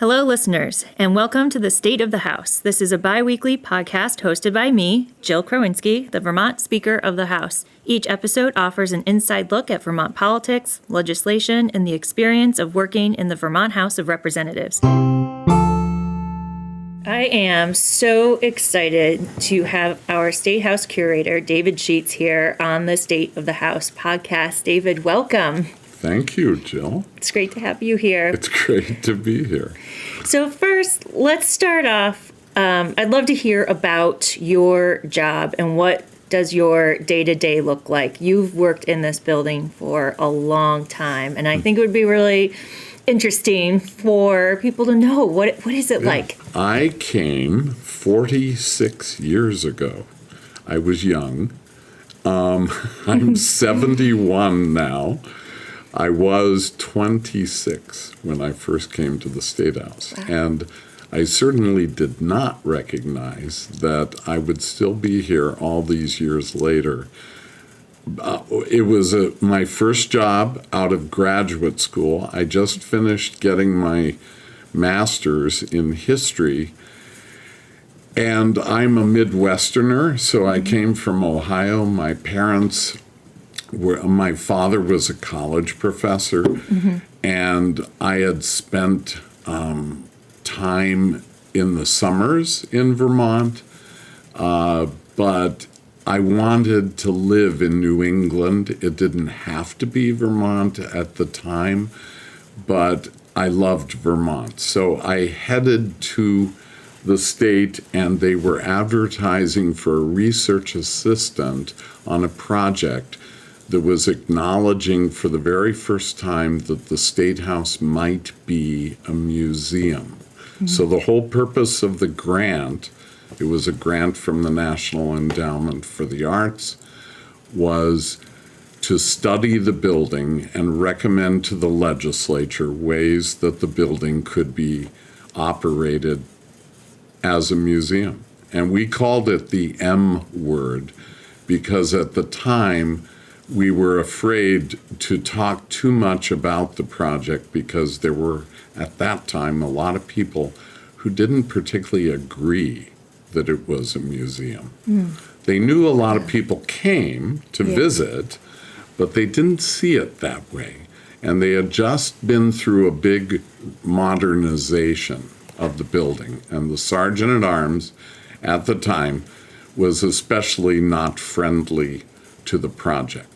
Hello, listeners, and welcome to the State of the House. This is a bi-weekly podcast hosted by me, Jill Krowinski, the Vermont Speaker of the House. Each episode offers an inside look at Vermont politics, legislation, and the experience of working in the Vermont House of Representatives. I am so excited to have our State House Curator, David Schutz, here on the State of the House podcast. David, welcome. Thank you, Jill. It's great to have you here. It's great to be here. So first, let's start off. I'd love to hear about your job and what does your day-to-day look like. You've worked in this building for a long time, and I think it would be really interesting for people to know what is it like. I came 46 years ago. I was young. I'm 71 now. I was 26 when I first came to the State House, and I certainly did not recognize that I would still be here all these years later. It was my first job out of graduate school. I just finished getting my master's in history, and I'm a Midwesterner, so I came from Ohio. My parents my father was a college professor, and I had spent time in the summers in Vermont, but I wanted to live in New England. It didn't have to be Vermont at the time, but I loved Vermont. So I headed to the state, and they were advertising for a research assistant on a project that was acknowledging for the very first time that the State House might be a museum. So the whole purpose of the grant, it was a grant from the National Endowment for the Arts, was to study the building and recommend to the legislature ways that the building could be operated as a museum. And we called it the M word because at the time, we were afraid to talk too much about the project because there were, at that time, a lot of people who didn't particularly agree that it was a museum. They knew a lot of people came to visit, but they didn't see it that way. And they had just been through a big modernization of the building. And the Sergeant-at-Arms at the time was especially not friendly to the project.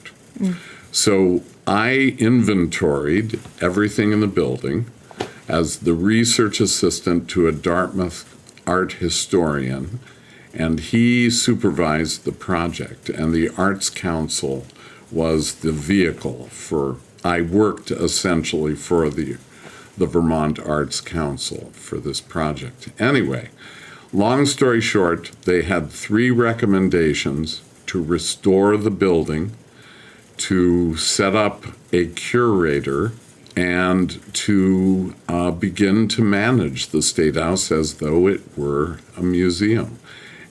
So I inventoried everything in the building as the research assistant to a Dartmouth art historian, and he supervised the project, and the Arts Council was the vehicle for, I worked essentially for the Vermont Arts Council for this project. Anyway, long story short, they had 3 recommendations: to restore the building, to set up a curator, and to begin to manage the State House as though it were a museum.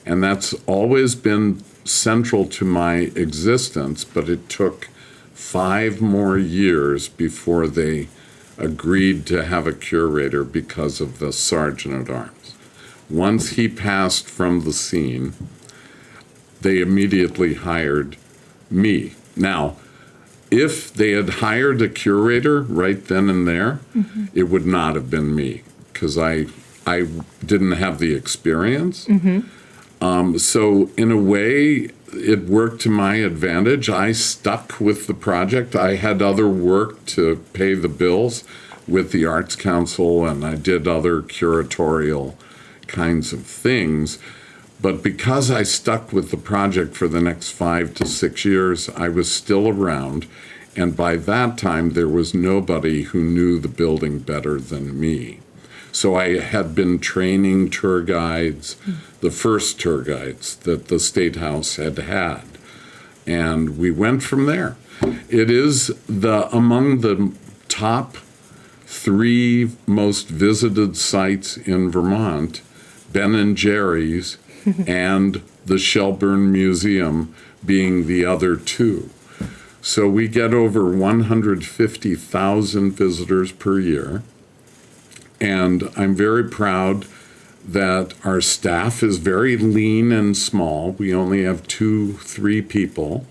And that's always been central to my existence, but it took 5 more years before they agreed to have a curator because of the Sergeant-at-Arms. Once he passed from the scene, they immediately hired me. Now, if they had hired a curator right then and there, it would not have been me because I didn't have the experience. So in a way, it worked to my advantage. I stuck with the project. I had other work to pay the bills with the Arts Council, and I did other curatorial kinds of things. But because I stuck with the project for the next 5 to 6 years, I was still around. And by that time, there was nobody who knew the building better than me. So I had been training tour guides, the first tour guides that the State House had had. And we went from there. It is among the top 3 most visited sites in Vermont, Ben & Jerry's and the Shelburne Museum being the other 2. So we get over 150,000 visitors per year. And I'm very proud that our staff is very lean and small. We only have 2-3 people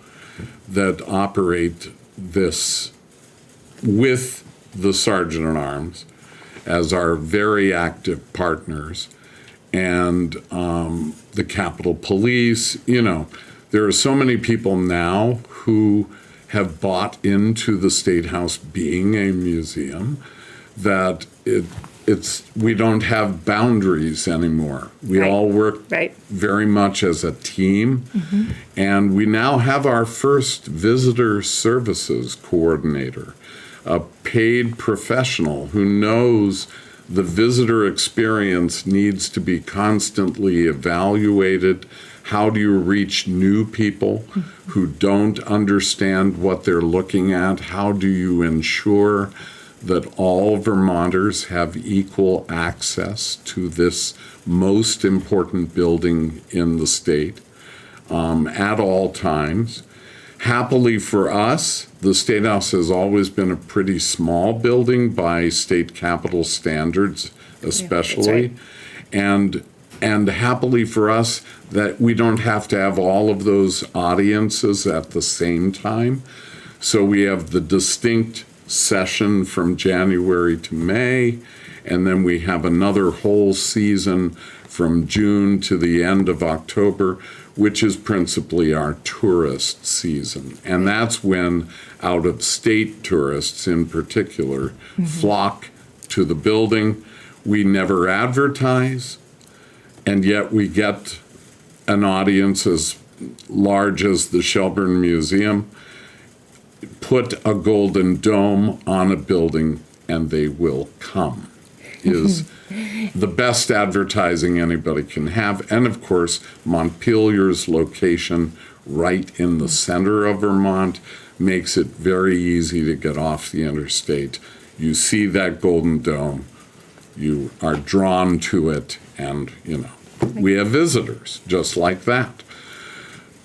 that operate this with the Sergeant at Arms as our very active partners, and the Capitol Police. There are so many people now who have bought into the State House being a museum that we don't have boundaries anymore. We all work very much as a team. And we now have our first visitor services coordinator, a paid professional who knows the visitor experience needs to be constantly evaluated. How do you reach new people who don't understand what they're looking at? How do you ensure that all Vermonters have equal access to this most important building in the state at all times? Happily for us, the State House has always been a pretty small building by state capitol standards, especially. And happily for us that we don't have to have all of those audiences at the same time. So we have the distinct session from January to May, and then we have another whole season from June to the end of October, which is principally our tourist season. And that's when out-of-state tourists in particular flock to the building. We never advertise, and yet we get an audience as large as the Shelburne Museum. Put a golden dome on a building and they will come is the best advertising anybody can have. And of course, Montpelier's location right in the center of Vermont makes it very easy to get off the interstate. You see that golden dome, you are drawn to it, and we have visitors just like that.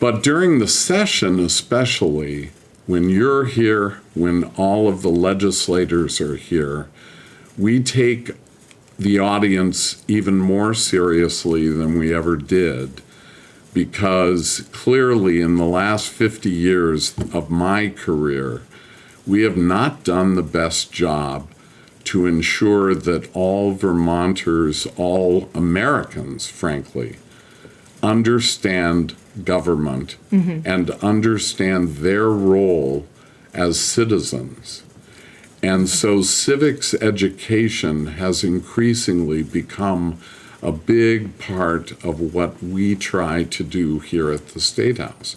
But during the session especially, when you're here, when all of the legislators are here, we take the audience even more seriously than we ever did, because clearly in the last 50 years of my career, we have not done the best job to ensure that all Vermonters, all Americans, frankly, understand government and understand their role as citizens. And so civics education has increasingly become a big part of what we try to do here at the State House.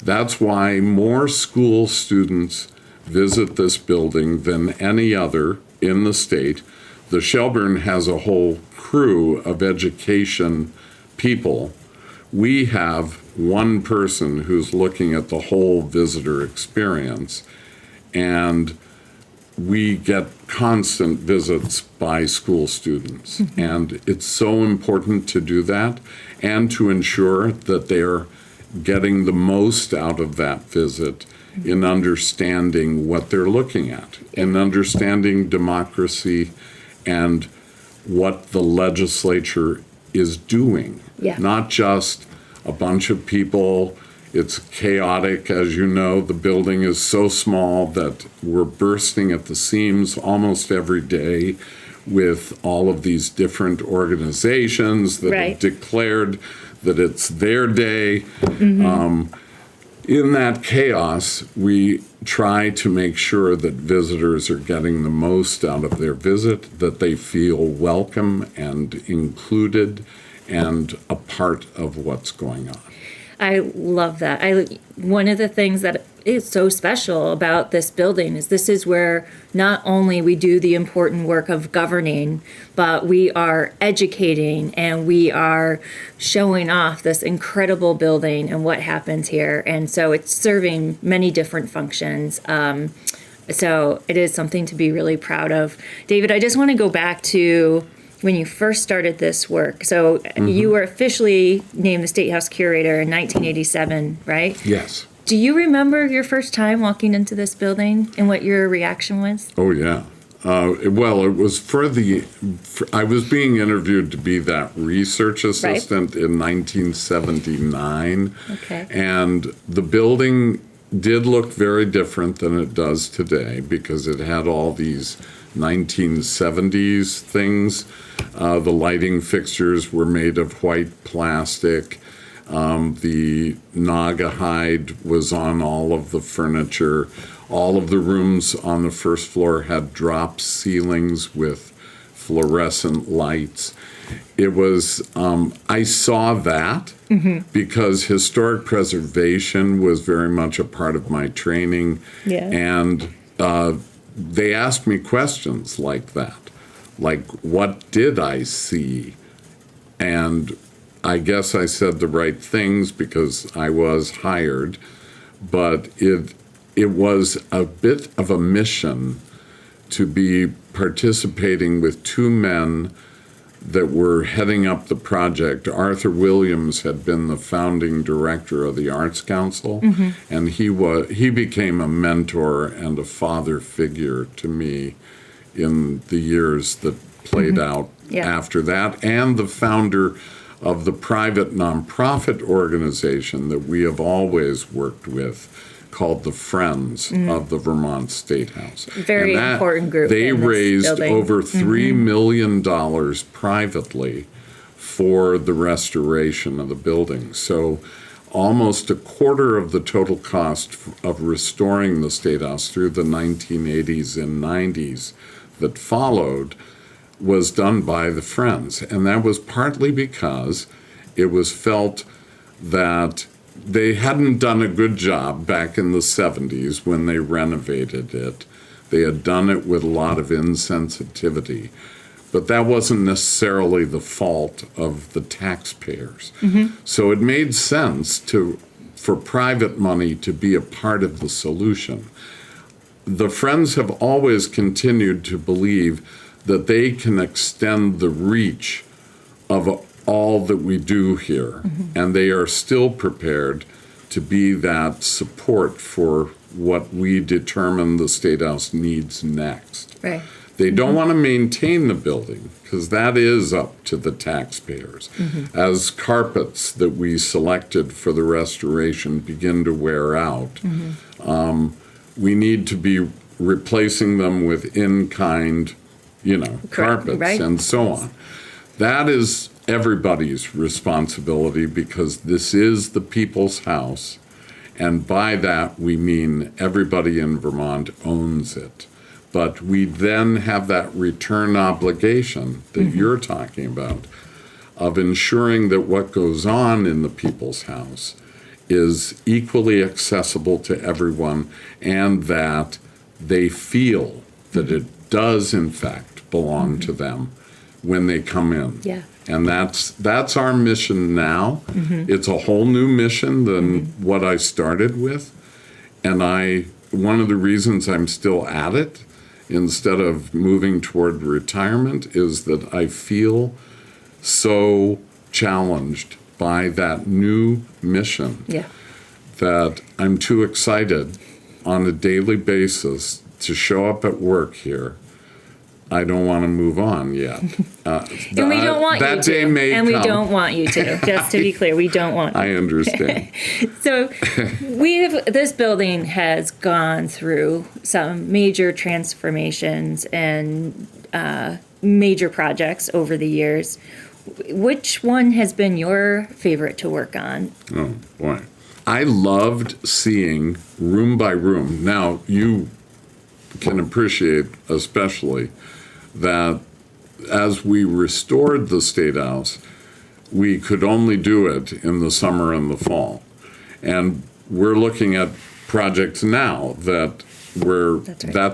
That's why more school students visit this building than any other in the state. The Shelburne has a whole crew of education people. We have one person who's looking at the whole visitor experience, and we get constant visits by school students. And it's so important to do that and to ensure that they're getting the most out of that visit in understanding what they're looking at, in understanding democracy and what the legislature is doing. Not just a bunch of people. It's chaotic, as you know. The building is so small that we're bursting at the seams almost every day with all of these different organizations that have declared that it's their day. In that chaos, we try to make sure that visitors are getting the most out of their visit, that they feel welcome and included and a part of what's going on. I love that. One of the things that is so special about this building is this is where not only we do the important work of governing, but we are educating and we are showing off this incredible building and what happens here. And so it's serving many different functions. So it is something to be really proud of. David, I just want to go back to when you first started this work. So you were officially named the State House Curator in 1987, right? Yes. Do you remember your first time walking into this building and what your reaction was? Oh, yeah. Well, it was I was being interviewed to be that research assistant in 1979. Okay. And the building did look very different than it does today because it had all these 1970s things. The lighting fixtures were made of white plastic. The Naga hide was on all of the furniture. All of the rooms on the first floor had drop ceilings with fluorescent lights. It was, I saw that because historic preservation was very much a part of my training. Yeah. And they asked me questions like that, like, what did I see? And I guess I said the right things because I was hired, but it was a bit of a mission to be participating with two men that were heading up the project. Arthur Williams had been the founding director of the Arts Council, and he became a mentor and a father figure to me in the years that played out after that, and the founder of the private nonprofit organization that we have always worked with, called the Friends of the Vermont State House. Very important group. They raised over $3 million privately for the restoration of the building. So almost a quarter of the total cost of restoring the State House through the 1980s and 90s that followed was done by the Friends. And that was partly because it was felt that they hadn't done a good job back in the 70s when they renovated it. They had done it with a lot of insensitivity. But that wasn't necessarily the fault of the taxpayers. So it made sense for private money to be a part of the solution. The Friends have always continued to believe that they can extend the reach of all that we do here, and they are still prepared to be that support for what we determine the State House needs next. Right. They don't want to maintain the building because that is up to the taxpayers. As carpets that we selected for the restoration begin to wear out, we need to be replacing them with in-kind, carpets and so on. That is everybody's responsibility because this is the people's house, and by that we mean everybody in Vermont owns it. But we then have that return obligation that you're talking about of ensuring that what goes on in the people's house is equally accessible to everyone and that they feel that it does in fact belong to them when they come in. Yeah. And that's our mission now. It's a whole new mission than what I started with. And one of the reasons I'm still at it instead of moving toward retirement is that I feel so challenged by that new mission that I'm too excited on a daily basis to show up at work here. I don't want to move on yet. And we don't want you to. That day may and we come. don't want you to. Just to be clear, we don't want you. I understand. So this building has gone through some major transformations and major projects over the years. Which one has been your favorite to work on? Oh, boy. I loved seeing room by room. Now, you can appreciate especially that as we restored the State House, we could only do it in the summer and the fall. And we're looking at projects now that's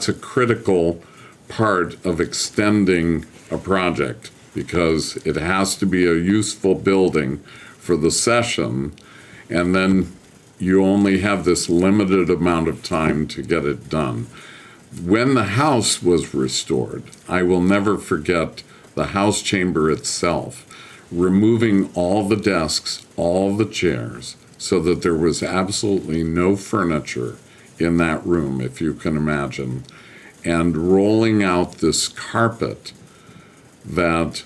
a critical part of extending a project because it has to be a useful building for the session, and then you only have this limited amount of time to get it done. When the house was restored, I will never forget the house chamber itself, removing all the desks, all the chairs, so that there was absolutely no furniture in that room, if you can imagine. and rolling out this carpet that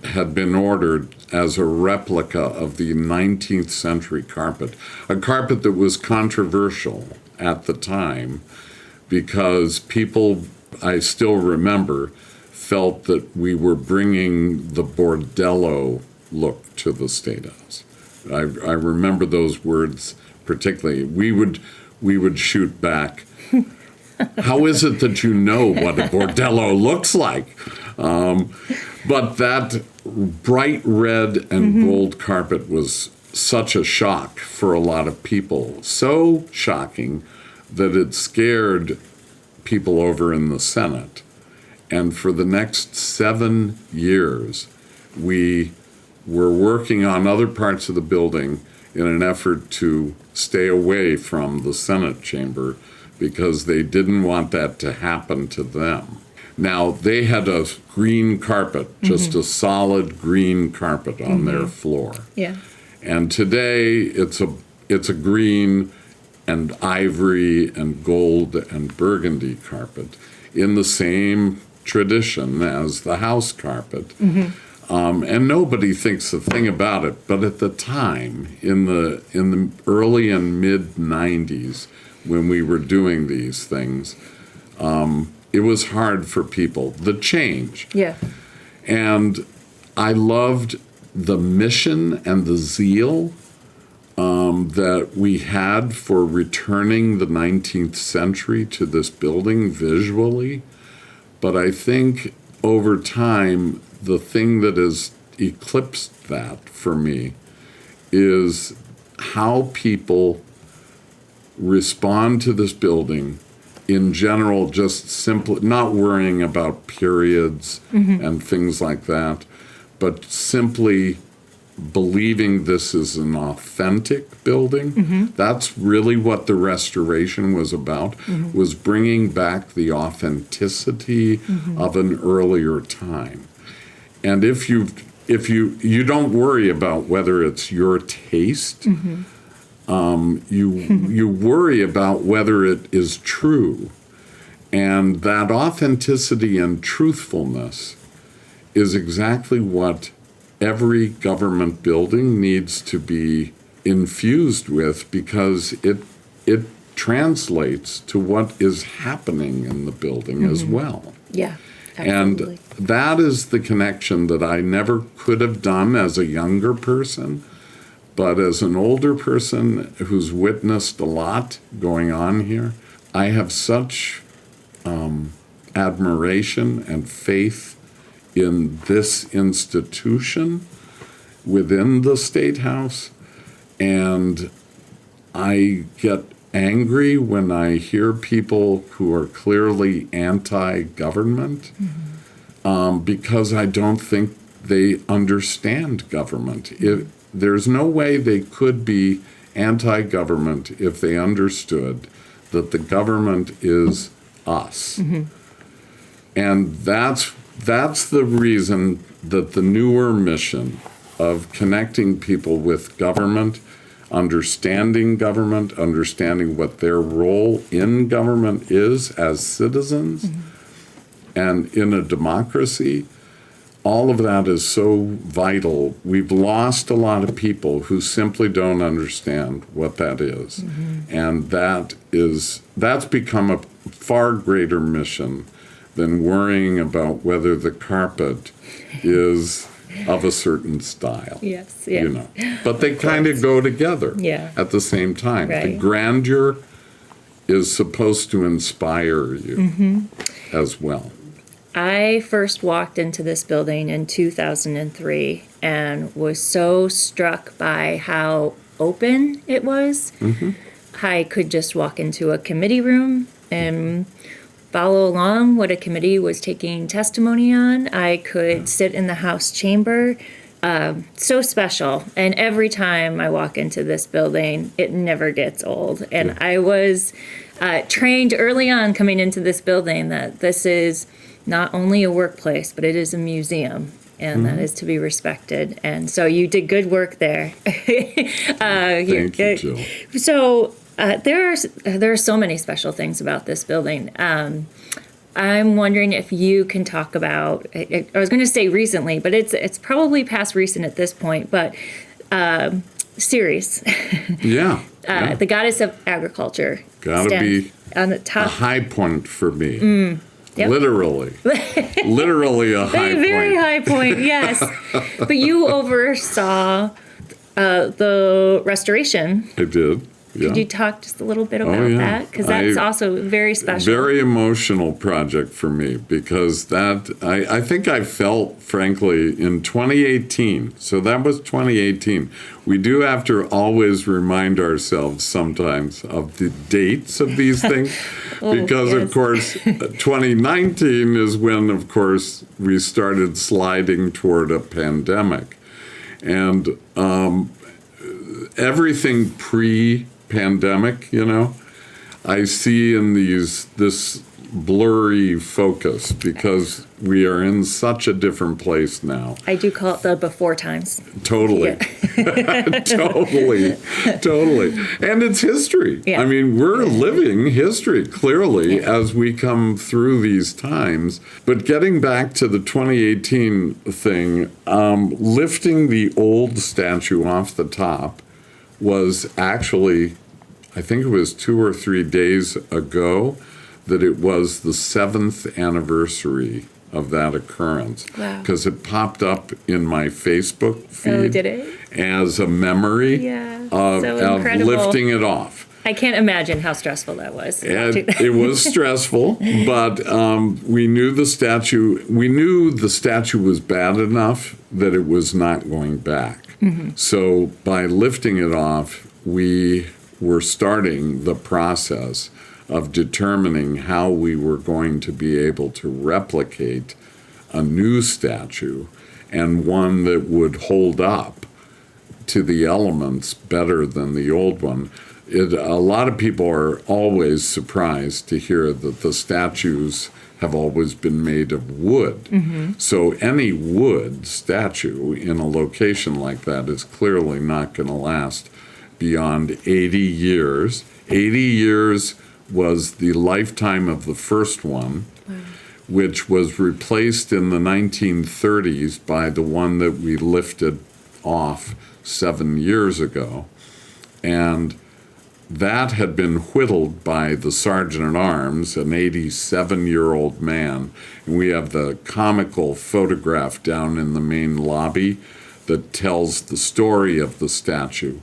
had been ordered as a replica of the 19th century carpet, a carpet that was controversial at the time because people, I still remember, felt that we were bringing the bordello look to the State House. I remember those words particularly. We would shoot back, how is it that you know what a bordello looks like? But that bright red and gold carpet was such a shock for a lot of people. So shocking that it scared people over in the Senate. And for the next 7 years, we were working on other parts of the building in an effort to stay away from the Senate chamber because they didn't want that to happen to them. Now, they had a green carpet, just a solid green carpet on their floor. Yeah. And today, it's a green and ivory and gold and burgundy carpet in the same tradition as the house carpet. And nobody thinks a thing about it. But at the time, in the early and mid 90s, when we were doing these things, it was hard for people, the change. Yeah. And I loved the mission and the zeal that we had for returning the 19th century to this building visually. But I think over time, the thing that has eclipsed that for me is how people respond to this building in general, just simply not worrying about periods and things like that, but simply believing this is an authentic building. That's really what the restoration was about, was bringing back the authenticity of an earlier time. And if you don't worry about whether it's your taste, you worry about whether it is true. And that authenticity and truthfulness is exactly what every government building needs to be infused with, because it translates to what is happening in the building as well. Yeah, absolutely. And that is the connection that I never could have done as a younger person. But as an older person who's witnessed a lot going on here, I have such admiration and faith in this institution within the State House. And I get angry when I hear people who are clearly anti-government because I don't think they understand government. There's no way they could be anti-government if they understood that the government is us. And that's the reason that the newer mission of connecting people with government, understanding what their role in government is as citizens and in a democracy, all of that is so vital. We've lost a lot of people who simply don't understand what that is. And that's become a far greater mission than worrying about whether the carpet is of a certain style. Yes, yeah. You know. But they kind of go together at the same time. Right. The grandeur is supposed to inspire you as well. I first walked into this building in 2003 and was so struck by how open it was. I could just walk into a committee room and follow along what a committee was taking testimony on. I could sit in the House chamber. So special. And every time I walk into this building, it never gets old. And I was trained early on coming into this building that this is not only a workplace, but it is a museum. And that is to be respected. And so you did good work there. Thank you, Jill. So there are so many special things about this building. I'm wondering if you can talk about, I was going to say recently, but it's probably past recent at this point, but Ceres, Yeah. the goddess of agriculture. Gotta be on the a top. high point for me. Yep. Literally. Literally a high Very point. high point, yes. But you oversaw the restoration. I did. Yeah. Could you talk just a little bit about yeah. that? Because that's also very special. Very emotional project for me because I think I felt, frankly, in 2018, so that was 2018. We do have to always remind ourselves sometimes of the dates of these things because, yes. of course, 2019 is when, of course, we started sliding toward a pandemic. And everything pre-pandemic, I see in this blurry focus because we are in such a different place now. I do call it the before times. Totally. Yeah. Totally. And it's history. Yeah. I mean, we're living history clearly as we come through these times. But getting back to the 2018 thing, lifting the old statue off the top was actually, I think it was 2 or 3 days ago, that it was the 7th anniversary of that occurrence. Wow. Because it popped up in my Facebook feed. Oh, did it? As a memory Yeah, of so incredible. lifting it off. I can't imagine how stressful that was. And it was stressful, but we knew the statue was bad enough that it was not going back. Mm-hmm. So by lifting it off, we were starting the process of determining how we were going to be able to replicate a new statue and one that would hold up to the elements better than the old one. A lot of people are always surprised to hear that the statues have always been made of wood. Mm-hmm. So any wood statue in a location like that is clearly not going to last beyond 80 years. 80 years was the lifetime of the first one, which was replaced in the 1930s by the one that we lifted off 7 years ago. And that had been whittled by the Sergeant-at-Arms, an 87-year-old man. And we have the comical photograph down in the main lobby that tells the story of the statue.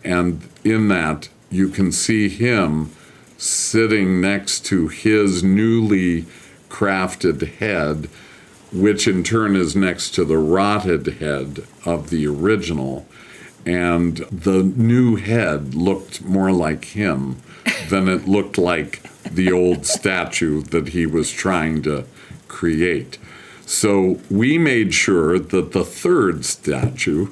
And in that, you can see him sitting next to his newly crafted head, which in turn is next to the rotted head of the original. And the new head looked more like him than it looked like the old statue that he was trying to create. So we made sure that the third statue,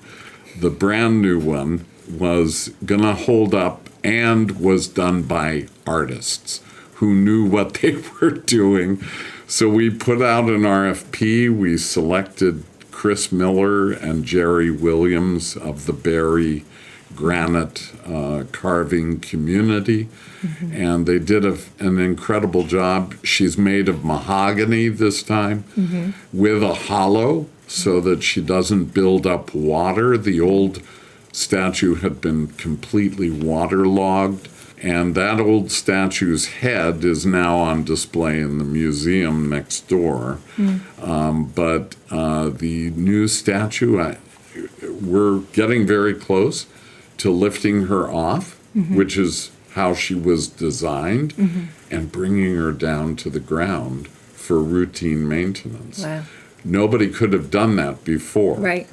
the brand new one, was going to hold up and was done by artists who knew what they were doing. So we put out an RFP. We selected Chris Miller and Jerry Williams of the Barry granite carving community. Mm-hmm. And they did an incredible job. She's made of mahogany this time, mm-hmm. with a hollow so that she doesn't build up water. The old statue had been completely waterlogged, and that old statue's head is now on display in the museum next door. But the new statue, we're getting very close to lifting her off, mm-hmm. which is how she was designed, mm-hmm. and bringing her down to the ground for routine maintenance. Wow. Nobody could have done that before. Right.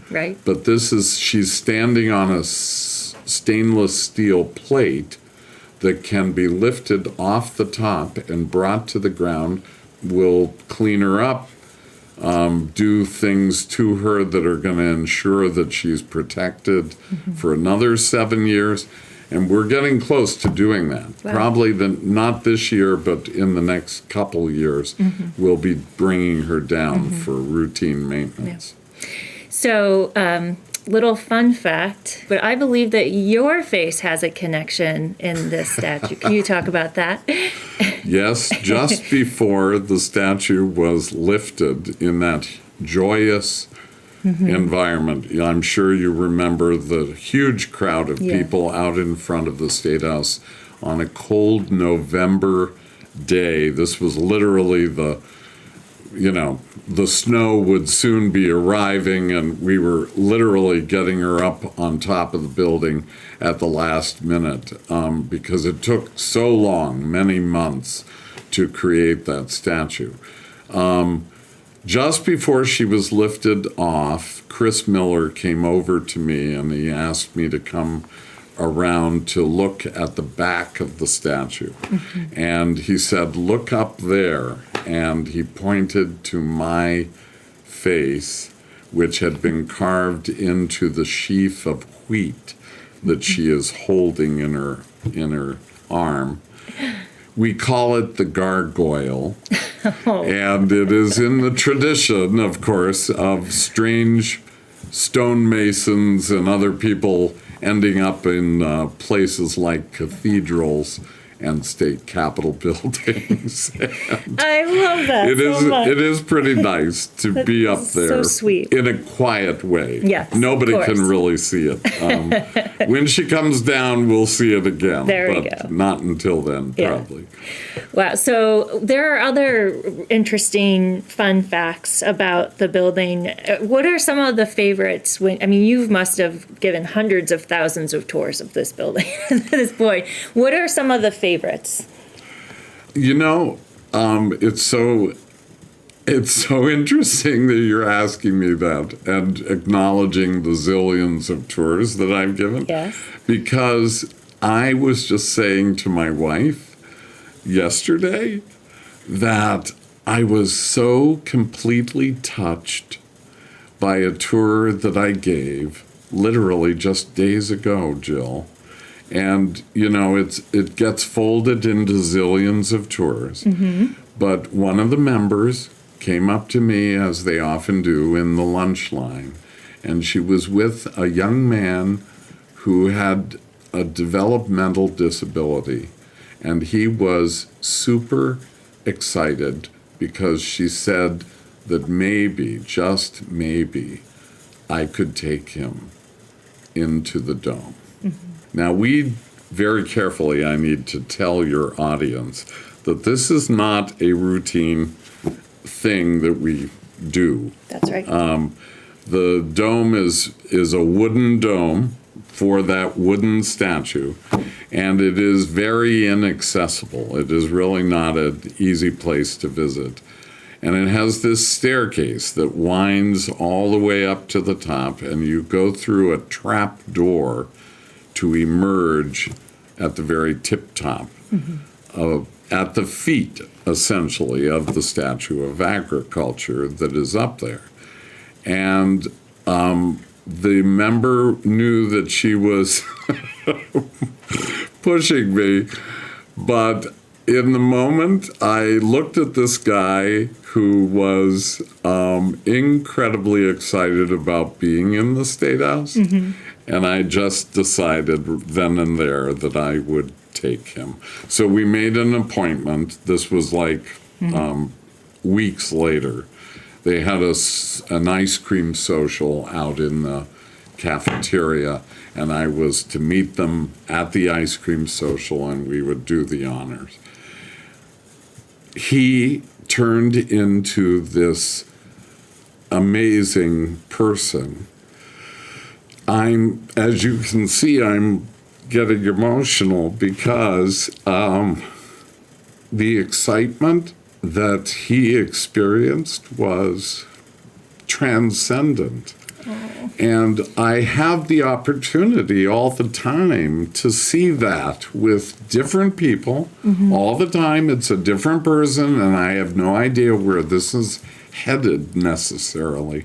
But she's standing on a stainless steel plate that can be lifted off the top and brought to the ground. We'll clean her up, do things to her that are going to ensure that she's protected, mm-hmm. for another 7 years. And we're getting close to doing that. Wow. Probably not this year, but in the next couple years, mm-hmm. we'll be bringing her down, mm-hmm. for routine maintenance. Yeah. So, little fun fact, but I believe that your face has a connection in this statue. Can you talk about that? Yes, just before the statue was lifted in that joyous environment. I'm sure you remember the huge crowd of people out in front of the State House on a cold November day. This was literally the snow would soon be arriving, and we were literally getting her up on top of the building at the last minute because it took so long, many months, to create that statue. Just before she was lifted off, Chris Miller came over to me and he asked me to come around to look at the back of the statue. And he said, "Look up there." And he pointed to my face, which had been carved into the sheaf of wheat that she is holding in her arm. We call it the gargoyle, and it is in the tradition, of course, of strange stonemasons and other people ending up in places like cathedrals and state capitol buildings. I love that much. It is pretty nice to be up there so sweet. in a quiet way. Yes, nobody can really see it. When she comes down, we'll see it again. There we but go. Not until then, probably. Wow. So there are other interesting, fun facts about the building. What are some of the favorites? You must have given hundreds of thousands of tours of this building at this point. What are some of the favorites? It's so interesting that you're asking me that and acknowledging the zillions of tours that I've given. Yes. Because I was just saying to my wife yesterday that I was so completely touched by a tour that I gave literally just days ago, Jill. And, it gets folded into zillions of tours. But one of the members came up to me, as they often do, in the lunch line. And she was with a young man who had a developmental disability. And he was super excited because she said that maybe, just maybe, I could take him into the dome. Now, very carefully, I need to tell your audience that this is not a routine thing that we do. That's right. The dome is a wooden dome for that wooden statue, and it is very inaccessible. It is really not an easy place to visit. And it has this staircase that winds all the way up to the top, and you go through a trap door to emerge at the very tip top, at the feet, essentially, of the statue of agriculture that is up there. And the member knew that she was pushing me, but in the moment, I looked at this guy who was incredibly excited about being in the State House, and I just decided then and there that I would take him. So we made an appointment. This was like weeks later. They had an ice cream social out in the cafeteria, and I was to meet them at the ice cream social, and we would do the honors. He turned into this amazing person. As you can see, I'm getting emotional because the excitement that he experienced was transcendent. And I have the opportunity all the time to see that with different people. All the time, it's a different person, and I have no idea where this is headed necessarily.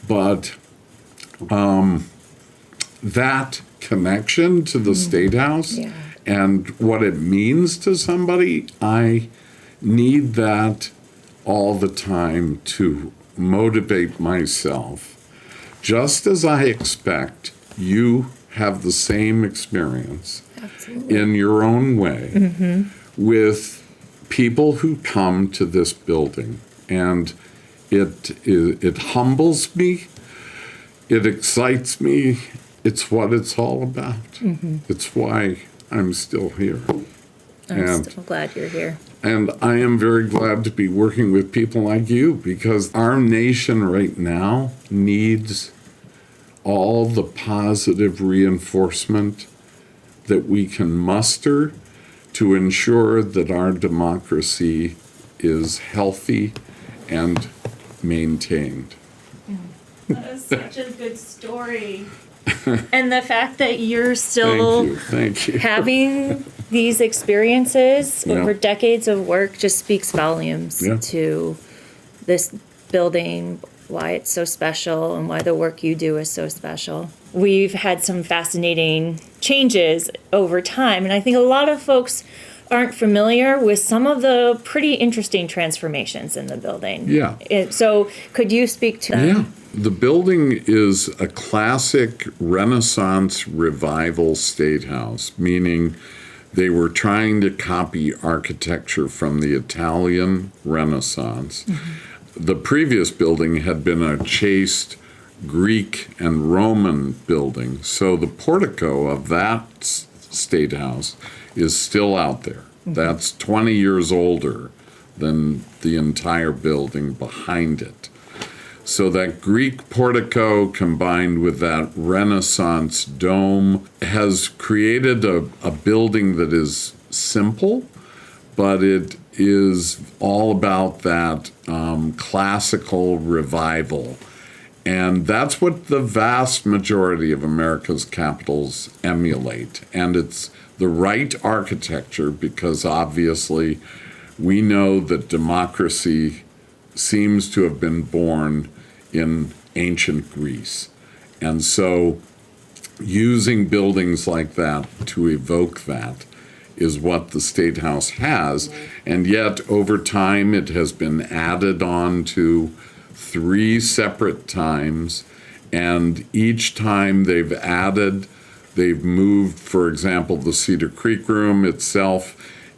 But that connection to the State House and what it means to somebody, I need that all the time to motivate myself. Just as I expect you have the same experience in your own way with people who come to this building, and it humbles me, it excites me. It's what it's all about. Mm-hmm. It's why I'm still here. I'm so glad you're here. And I am very glad to be working with people like you, because our nation right now needs all the positive reinforcement that we can muster to ensure that our democracy is healthy and maintained. That is such a good story. And the fact that you're still Thank you. having these experiences Yeah. over decades of work just speaks volumes Yeah. to this building, why it's so special, and why the work you do is so special. We've had some fascinating changes over time, and I think a lot of folks aren't familiar with some of the pretty interesting transformations in the building. Yeah. So could you speak to them? Yeah. The building is a classic Renaissance revival state house, meaning they were trying to copy architecture from the Italian Renaissance. Mm-hmm. The previous building had been a chaste Greek and Roman building, so the portico of that state house is still out there. Mm-hmm. That's 20 years older than the entire building behind it. So that Greek portico combined with that Renaissance dome has created a building that is simple, but it is all about that classical revival. And that's what the vast majority of America's capitals emulate. And it's the right architecture, because obviously we know that democracy seems to have been born in ancient Greece. And so using buildings like that to evoke that is what the State House has. And yet over time it has been added on to 3 separate times. And each time they've moved, for example, the Cedar Creek Room itself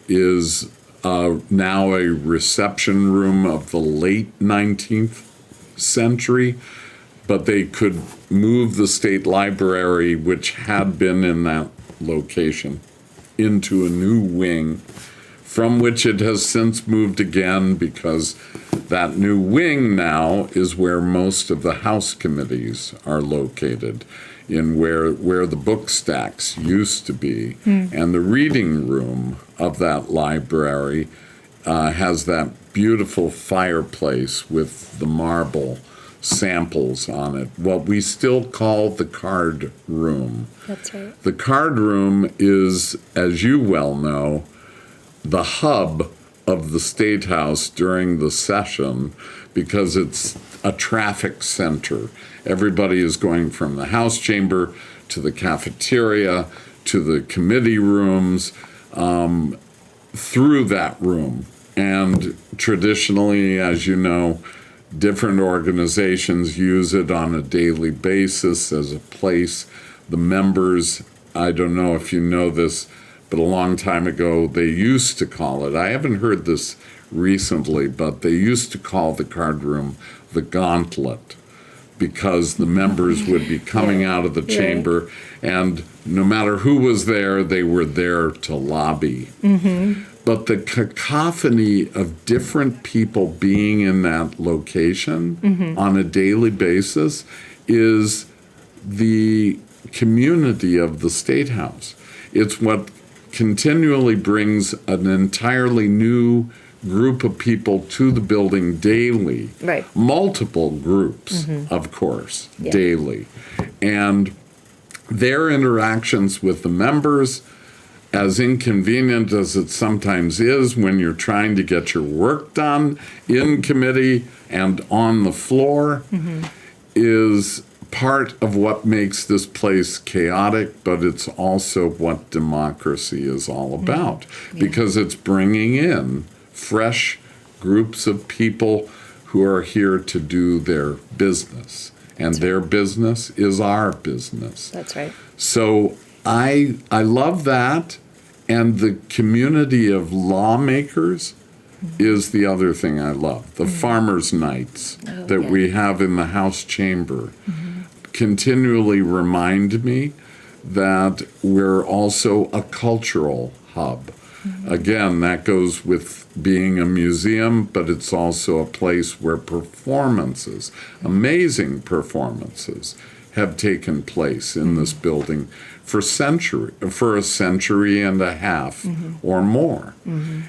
is now a reception room of the late 19th century, but they could move the State Library, which had been in that location, into a new wing, from which it has since moved again, because that new wing now is where most of the House committees are located, in where the book stacks used to be. And the reading room of that library has that beautiful fireplace with the marble samples on it, what we still call the card room. That's right. The card room is, as you well know, the hub of the State House during the session, because it's a traffic center. Everybody is going from the House chamber to the cafeteria to the committee rooms through that room. And traditionally, as you know, different organizations use it on a daily basis as a place. The members, I don't know if you know this, but a long time ago, they used to call it, I haven't heard this recently, but they used to call the card room the gauntlet, because the members would be coming out of the chamber, and no matter who was there, they were there to lobby. Mm-hmm. But the cacophony of different people being in that location on a daily basis is the community of the State House. It's what continually brings an entirely new group of people to the building daily. Right. Multiple groups, of course, daily. And their interactions with the members, as inconvenient as it sometimes is when you're trying to get your work done in committee and on the floor, is part of what makes this place chaotic, but it's also what democracy is all about, because it's bringing in fresh groups of people who are here to do their business, and their business is our business. That's right. So I love that, And the community of lawmakers is the other thing I love. The farmers' nights that we have in the House chamber continually remind me that we're also a cultural hub. Again, that goes with being a museum, but it's also a place where performances, amazing performances, have taken place in this building for a century and a half or more.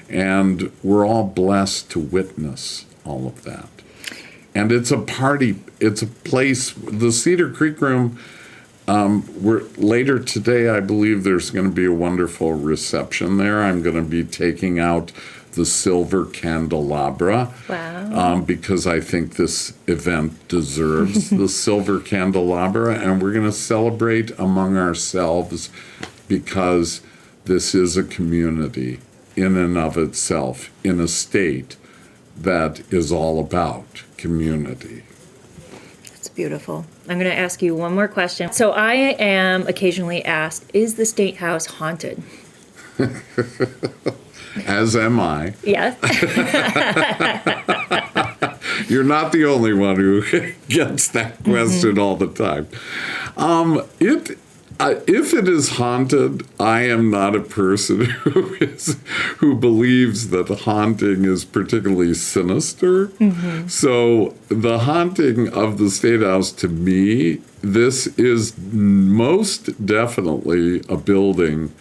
And we're all blessed to witness all of that. And it's a party, it's a place, the Cedar Creek Room, later today, I believe there's going to be a wonderful reception there. I'm going to be taking out the silver candelabra. Wow. Because I think this event deserves the silver candelabra, and we're going to celebrate among ourselves because this is a community in and of itself, in a state that is all about community. It's beautiful. I'm going to ask you one more question. So I am occasionally asked, is the State House haunted? As am I. Yes. You're not the only one who gets that question all the time. If it is haunted, I am not a person who believes that haunting is particularly sinister. So the haunting of the State House, to me, this is most definitely a building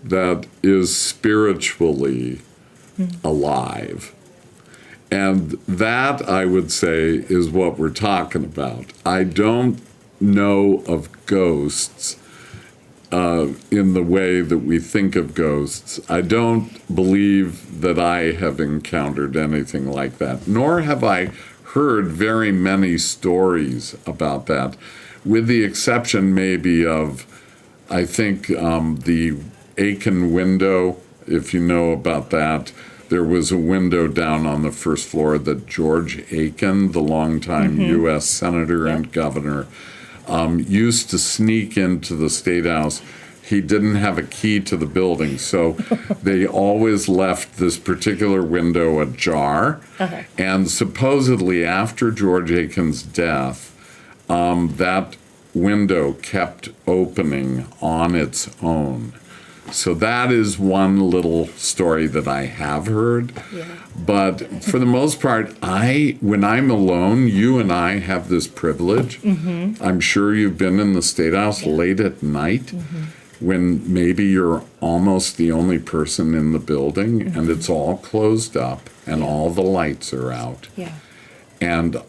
that is spiritually alive. And that, I would say, is what we're talking about. I don't know of ghosts in the way that we think of ghosts. I don't believe that I have encountered anything like that, nor have I heard very many stories about that, with the exception maybe of, I think, the Aiken window, if you know about that. There was a window down on the first floor that George Aiken, the longtime U.S. Senator and governor, used to sneak into the State House. He didn't have a key to the building, so they always left this particular window ajar. And supposedly after George Aiken's death, that window kept opening on its own. So that is one little story that I have heard. But for the most part, when I'm alone, you and I have this privilege. I'm sure you've been in the State House late at night when maybe you're almost the only person in the building and it's all closed up and all the lights are out. And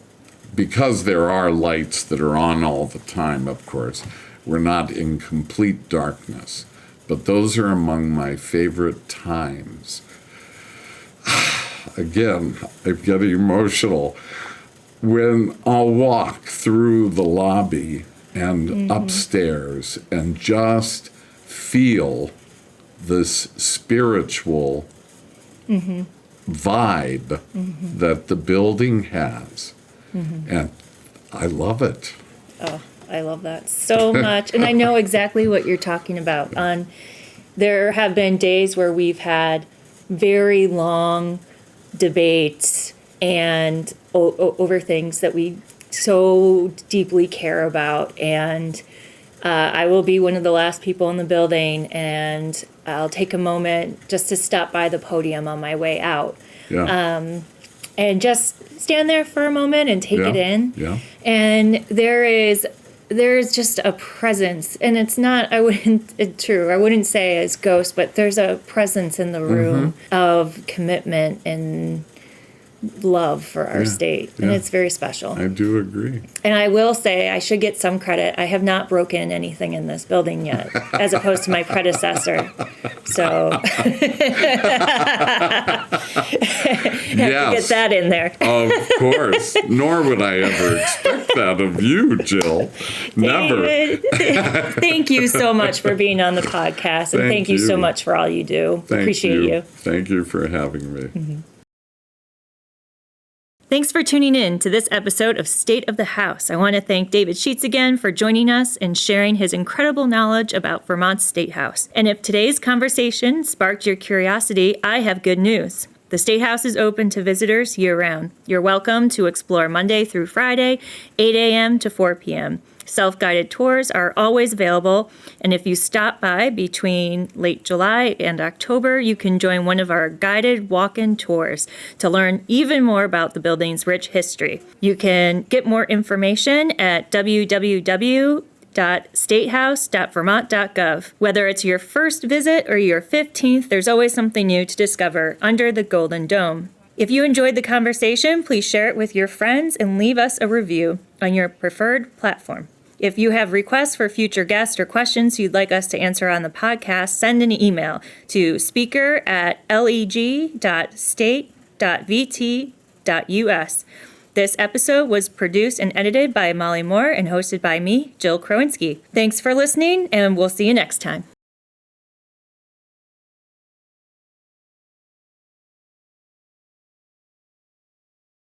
because there are lights that are on all the time, of course, we're not in complete darkness. But those are among my favorite times. Again, I'm getting emotional. When I'll walk through the lobby and upstairs and just feel this spiritual vibe that the building has. And I love it. Oh, I love that so much. And I know exactly what you're talking about. There have been days where we've had very long debates and over things that we so deeply care about. And I will be one of the last people in the building, and I'll take a moment just to stop by the podium on my way out. And just stand there for a moment and take it in. And there's just a presence, and it's not, I wouldn't say it's ghost, but there's a presence in the room of commitment and love for our state, and it's very special. I do agree. And I will say, I should get some credit. I have not broken anything in this building yet, as opposed to my predecessor. So have to get that in there. Of course. Nor would I ever expect that of you, Jill. Never. David, thank you so much for being on the podcast, and thank you so much for all you do. Appreciate you. Thank you for having me. Thanks for tuning in to this episode of State of the House. I want to thank David Schutz again for joining us and sharing his incredible knowledge about Vermont State House. And if today's conversation sparked your curiosity, I have good news. The State House is open to visitors year-round. You're welcome to explore Monday through Friday, 8 a.m. to 4 p.m. Self-guided tours are always available, and if you stop by between late July and October, you can join one of our guided walk-in tours to learn even more about the building's rich history. You can get more information at www.statehouse.vermont.gov. Whether it's your first visit or your 15th, there's always something new to discover under the Golden Dome. If you enjoyed the conversation, please share it with your friends and leave us a review on your preferred platform. If you have requests for future guests or questions you'd like us to answer on the podcast, send an email to speaker@leg.state.vt.us. This episode was produced and edited by Molly Moore and hosted by me, Jill Krowinski. Thanks for listening, and we'll see you next time.